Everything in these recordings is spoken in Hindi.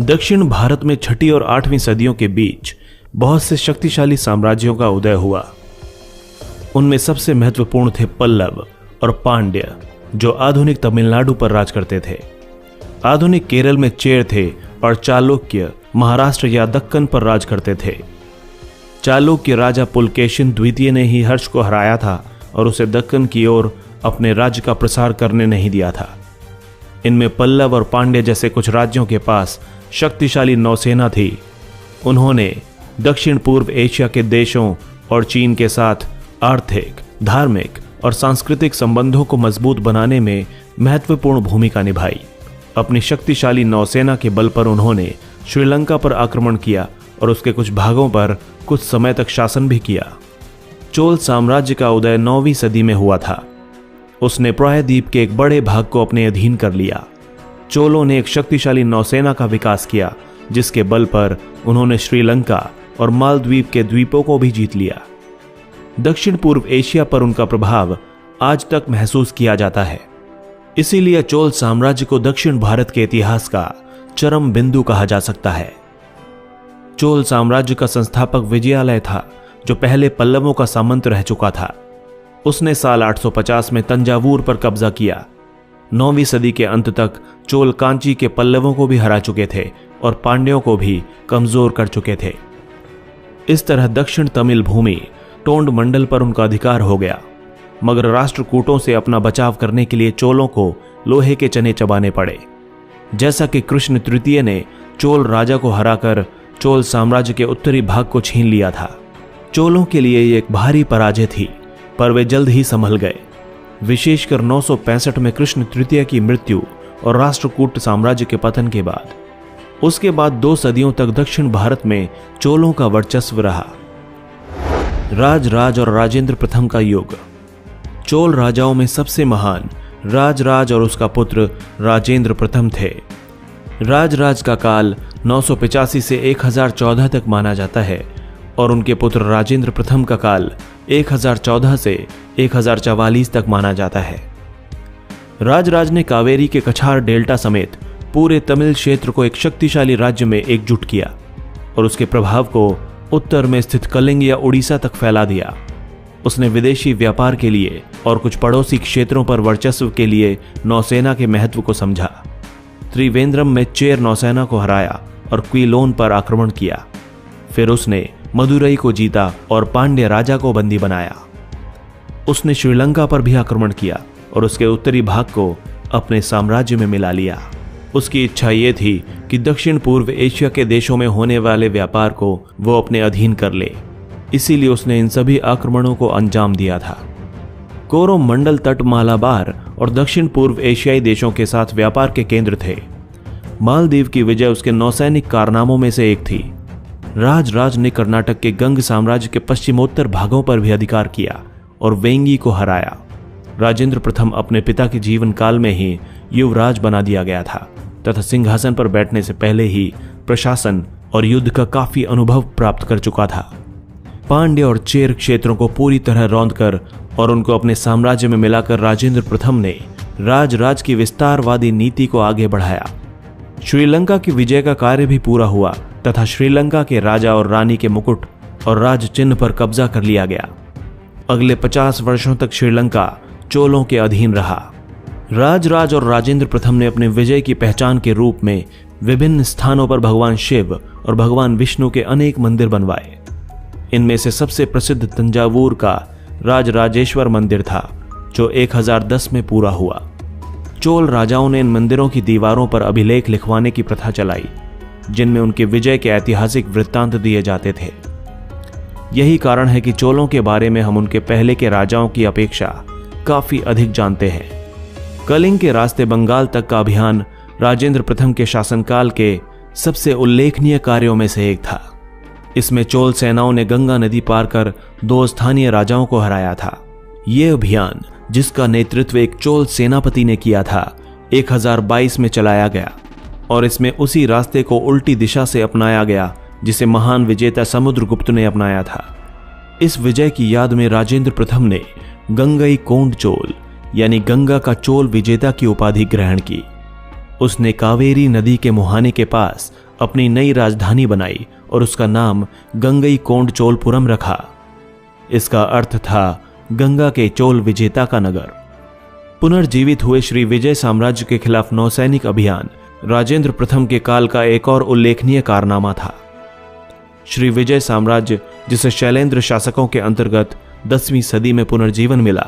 दक्षिण भारत में 6वीं और 8वीं सदियों के बीच बहुत से शक्तिशाली साम्राज्यों का उदय हुआ। उनमें सबसे महत्वपूर्ण थे पल्लव और पांड्य, जो आधुनिक तमिलनाडु पर राज करते थे। आधुनिक केरल में चेर थे और चालुक्य महाराष्ट्र या दक्कन पर राज करते थे। चालुक्य राजा पुलकेशिन द्वितीय ने ही हर्ष को हराया था और उसे दक्कन की ओर अपने राज्य का प्रसार करने नहीं दिया था। इनमें पल्लव और पांड्य जैसे कुछ राज्यों के पास शक्तिशाली नौसेना थी। उन्होंने दक्षिण पूर्व एशिया के देशों और चीन के साथ आर्थिक, धार्मिक और सांस्कृतिक संबंधों को मजबूत बनाने में महत्वपूर्ण भूमिका निभाई। अपनी शक्तिशाली नौसेना के बल पर उन्होंने श्रीलंका पर आक्रमण किया और उसके कुछ भागों पर कुछ समय तक शासन भी किया। चोल साम्राज्य का उदय 9वीं सदी में हुआ था। उसने प्रायद्वीप के एक बड़े भाग को अपने अधीन कर लिया। चोलों ने एक शक्तिशाली नौसेना का विकास किया, जिसके बल पर उन्होंने श्रीलंका और मालद्वीप के द्वीपों को भी जीत लिया। दक्षिण पूर्व एशिया पर उनका प्रभाव आज तक महसूस किया जाता है। इसीलिए चोल साम्राज्य को दक्षिण भारत के इतिहास का चरम बिंदु कहा जा सकता है। चोल साम्राज्य का संस्थापक विजयालय था, जो पहले पल्लवों का सामंत रह चुका था। उसने साल 850 में तंजावुर पर कब्जा किया। 9वीं सदी के अंत तक चोल कांची के पल्लवों को भी हरा चुके थे और पांड्यों को भी कमजोर कर चुके थे। इस तरह दक्षिण तमिल भूमि टोंड मंडल पर उनका अधिकार हो गया, मगर राष्ट्रकूटों से अपना बचाव करने के लिए चोलों को लोहे के चने चबाने पड़े। जैसा कि कृष्ण तृतीय ने चोल राजा को हराकर चोल साम्राज्य के उत्तरी भाग को छीन लिया था। चोलों के लिए यह एक भारी पराजय थी, पर वे जल्द ही संभल गए। विशेषकर 965 में कृष्ण तृतीय की मृत्यु और राष्ट्रकूट साम्राज्य के पतन के बाद। उसके बाद 2 सदियों तक दक्षिण भारत में चोलों का वर्चस्व रहा। राज और राजेंद्र प्रथम का युग। चोल राजाओं में सबसे महान राज और उसका पुत्र राजेंद्र प्रथम थे। राज का काल 985 से 1014 तक माना जाता है और उनके पुत्र राजेंद्र प्रथम का काल 1014 से 1044 तक माना जाता है। राज ने कावेरी के कछार डेल्टा समेत पूरे तमिल क्षेत्र को एक शक्तिशाली राज्य में एकजुट किया और उसके प्रभाव को उत्तर में स्थित कलिंग या उड़ीसा तक फैला दिया। उसने विदेशी व्यापार के लिए और कुछ पड़ोसी क्षेत्रों पर वर्चस्व के लिए नौसेना के महत्व को समझा। त्रिवेंद्रम में चेर नौसेना को हराया और क्विलोन पर आक्रमण किया। फिर उसने मदुरई को जीता और पांड्य राजा को बंदी बनाया। उसने श्रीलंका पर भी आक्रमण किया और उसके उत्तरी भाग को अपने साम्राज्य में मिला लिया। उसकी इच्छा यह थी कि दक्षिण पूर्व एशिया के देशों में होने वाले व्यापार को वो अपने अधीन कर ले। इसीलिए उसने इन सभी आक्रमणों को अंजाम दिया था। कोरोमंडल तट मालाबार और दक्षिण पूर्व एशियाई देशों के साथ व्यापार के केंद्र थे। मालदीव की विजय उसके नौसैनिक कारनामों में से एक थी। राज ने कर्नाटक के गंग साम्राज्य के पश्चिमोत्तर भागों पर भी अधिकार किया और वेंगी को हराया। राजेंद्र प्रथम अपने पिता के जीवन काल में ही युवराज बना दिया गया था तथा सिंहासन पर बैठने से पहले ही प्रशासन और युद्ध का काफी अनुभव प्राप्त कर चुका था। पांड्य और चेर क्षेत्रों को पूरी तरह रौंदकर और उनको अपने साम्राज्य में मिलाकर राजेंद्र प्रथम ने राज की विस्तारवादी नीति को आगे बढ़ाया। श्रीलंका की विजय का कार्य भी पूरा हुआ तथा श्रीलंका के राजा और रानी के मुकुट और राज चिन्ह पर कब्जा कर लिया गया। अगले 50 वर्षों तक श्रीलंका चोलों के अधीन रहा। राज और राजेंद्र प्रथम ने अपने विजय की पहचान के रूप में विभिन्न स्थानों पर भगवान शिव और भगवान विष्णु के अनेक मंदिर बनवाए। इनमें से सबसे प्रसिद्ध तंजावुर का राजराजेश्वर मंदिर था, जो 1010 में पूरा हुआ। चोल राजाओं ने इन मंदिरों की दीवारों पर अभिलेख लिखवाने की प्रथा चलाई, जिनमें उनके विजय के ऐतिहासिक वृत्तांत दिए जाते थे। यही कारण है कि चोलों के बारे में हम उनके पहले के राजाओं की अपेक्षा काफी अधिक जानते हैं। कलिंग के रास्ते बंगाल तक का अभियान राजेंद्र प्रथम के शासनकाल के सबसे उल्लेखनीय कार्यों में से एक था। इसमें चोल सेनाओं ने गंगा नदी पार कर 2 स्थानीय राजाओं को हराया था। यह अभियान, जिसका नेतृत्व एक चोल सेनापति ने किया था, 1022 में चलाया गया और इसमें उसी रास्ते को उल्टी दिशा से अपनाया गया जिसे महान विजेता समुद्रगुप्त ने अपनाया था। इस विजय की याद में राजेंद्र प्रथम ने गंगई कोंड चोल यानी गंगा का चोल विजेता की उपाधि ग्रहण की। उसने कावेरी नदी के मुहाने के पास अपनी नई राजधानी बनाई और उसका नाम गंगईकोंड-चोलपुरम रखा। इसका अर्थ था गंगा के चोल विजेता का नगर। पुनर्जीवित हुए श्री विजय साम्राज्य के खिलाफ नौसैनिक अभियान राजेंद्र प्रथम के काल का एक और उल्लेखनीय कारनामा था। श्री विजय साम्राज्य, जिसे शैलेंद्र शासकों के अंतर्गत 10वीं सदी में पुनर्जीवन मिला,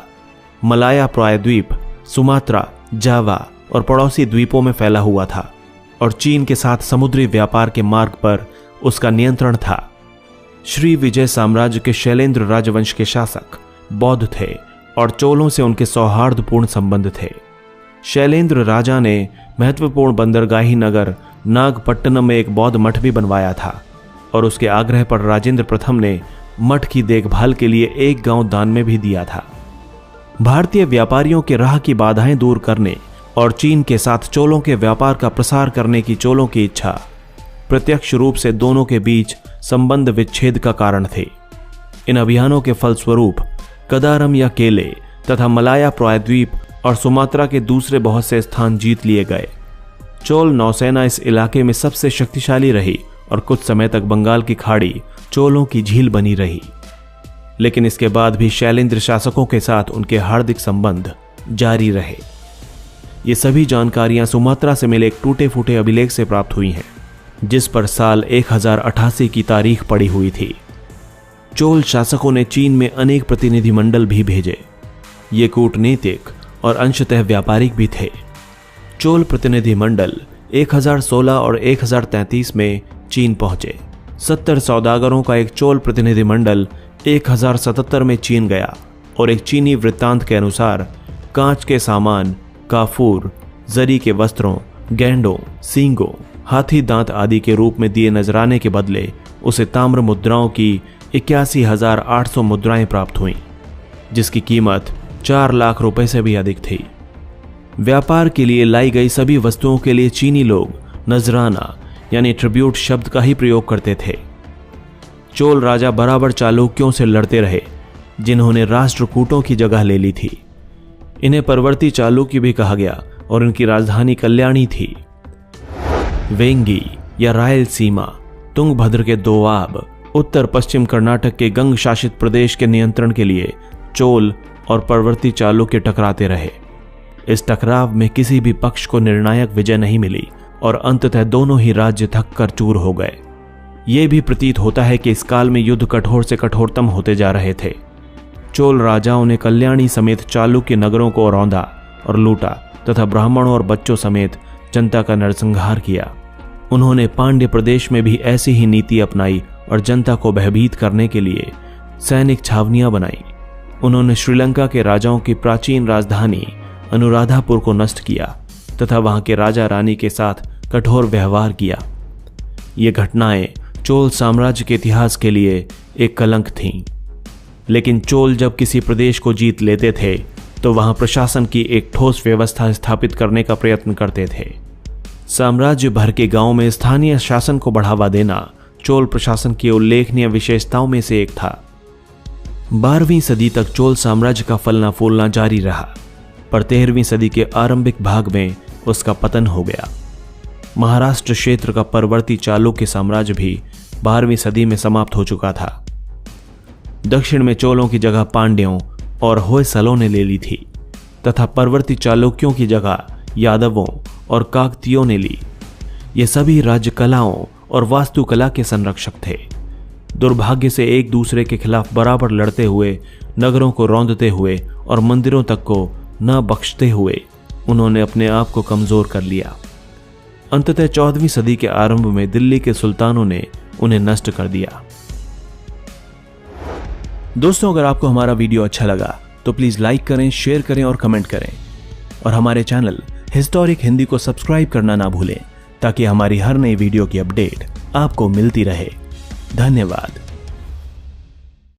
मलाया प्रायद्वीप, सुमात्रा, जावा और पड़ोसी द्वीपों में फैला हुआ था और चीन के साथ समुद्री व्यापार के मार्ग पर उसका नियंत्रण था। श्री विजय साम्राज्य के शैलेंद्र राजवंश के शासक बौद्ध थे और चोलों से उनके सौहार्दपूर्ण संबंध थे। शैलेंद्र राजा ने महत्वपूर्ण बंदरगाही नगर नागपट्टनम में एक बौद्ध मठ भी बनवाया था और उसके आग्रह पर राजेंद्र प्रथम ने मठ की देखभाल के लिए एक गांव दान में भी दिया था। भारतीय व्यापारियों के राह की बाधाएं दूर करने और चीन के साथ चोलों के व्यापार का प्रसार करने की चोलों की इच्छा प्रत्यक्ष रूप से दोनों के बीच संबंध विच्छेद का कारण थे। इन अभियानों के फलस्वरूप कदारम या केले तथा मलाया प्रायद्वीप और सुमात्रा के दूसरे बहुत से स्थान जीत लिए गए। चोल नौसेना इस इलाके में सबसे शक्तिशाली रही और कुछ समय तक बंगाल की खाड़ी चोलों की झील बनी रही। लेकिन इसके बाद भी शैलेंद्र शासकों के साथ उनके हार्दिक संबंध जारी रहे। ये सभी जानकारियां सुमात्रा से मिले एक टूटे फूटे अभिलेख से प्राप्त हुई हैं, जिस पर साल 1088 की तारीख पड़ी हुई थी। चोल शासकों ने चीन में अनेक प्रतिनिधिमंडल भी भेजे। ये कूटनीतिक और अंशतः व्यापारिक भी थे। चोल प्रतिनिधिमंडल 1016 और 1033 में चीन पहुंचे। 70 सौदागरों का एक चोल प्रतिनिधिमंडल 1077 में चीन गया और एक चीनी वृत्तांत के अनुसार कांच के सामान, काफूर, जरी के वस्त्रों, गेंडों, सींगों, हाथी दांत आदि के रूप में दिए नजराने के बदले उसे ताम्र मुद्राओं की 81,800 मुद्राएं प्राप्त हुईं, जिसकी कीमत 4 लाख रुपए से भी अधिक थी। व्यापार के लिए लाई गई सभी वस्तुओं के लिए चीनी लोग नजराना यानी ट्रिब्यूट शब्द का ही प्रयोग करते थे। चोल राजा बराबर चालुक्यों से लड़ते रहे, जिन्होंने राष्ट्रकूटों की जगह ले ली थी। इन्हें परवर्ती चालुक्य भी कहा गया और इनकी राजधानी कल्याणी थी। वेंगी या रायलसीमा, तुंगभद्र के दोआब, उत्तर पश्चिम कर्नाटक के गंग शासित प्रदेश के नियंत्रण के लिए चोल और परवर्ती चालुक्य टकराते रहे। इस टकराव में किसी भी पक्ष को निर्णायक विजय नहीं मिली और अंततः दोनों ही राज्य थक कर चूर हो गए। ये भी प्रतीत होता है कि इस काल में युद्ध कठोर से कठोरतम होते जा रहे थे। चोल राजाओं ने कल्याणी समेत चालुक्य नगरों को रौंदा और लूटा तथा ब्राह्मणों और बच्चों समेत जनता का नरसंहार किया। उन्होंने पांड्य प्रदेश में भी ऐसी ही नीति अपनाई और जनता को भयभीत करने के लिए सैनिक छावनियां बनाई। उन्होंने श्रीलंका के राजाओं की प्राचीन राजधानी अनुराधापुर को नष्ट किया तथा वहां के राजा रानी के साथ कठोर व्यवहार किया। ये घटनाएं चोल साम्राज्य के इतिहास के लिए एक कलंक थीं। लेकिन चोल जब किसी प्रदेश को जीत लेते थे तो वहां प्रशासन की एक ठोस व्यवस्था स्थापित करने का प्रयत्न करते थे। साम्राज्य भर के गांव में स्थानीय शासन को बढ़ावा देना चोल प्रशासन की उल्लेखनीय विशेषताओं में से एक था। 12वीं सदी तक चोल साम्राज्य का फलना फूलना जारी रहा, पर 13वीं सदी के आरंभिक भाग में उसका पतन हो गया। महाराष्ट्र क्षेत्र का परवर्ती चालुक्य साम्राज्य भी 12वीं सदी में समाप्त हो चुका था। दक्षिण में चोलों की जगह पांड्यों और होयसलों ने ले ली थी तथा परवर्ती चालुक्यों की जगह यादवों और काकतियों ने ली। ये सभी राज्य कलाओं और वास्तुकला के संरक्षक थे। दुर्भाग्य से एक दूसरे के खिलाफ बराबर लड़ते हुए, नगरों को रौंदते हुए और मंदिरों तक को न बख्शते हुए उन्होंने अपने आप को कमजोर कर लिया। अंततः 14वीं सदी के आरंभ में दिल्ली के सुल्तानों ने उन्हें नष्ट कर दिया। दोस्तों, अगर आपको हमारा वीडियो अच्छा लगा तो प्लीज लाइक करें, शेयर करें और कमेंट करें और हमारे चैनल हिस्टोरिक हिंदी को सब्सक्राइब करना ना भूलें ताकि हमारी हर नई वीडियो की अपडेट आपको मिलती रहे। धन्यवाद।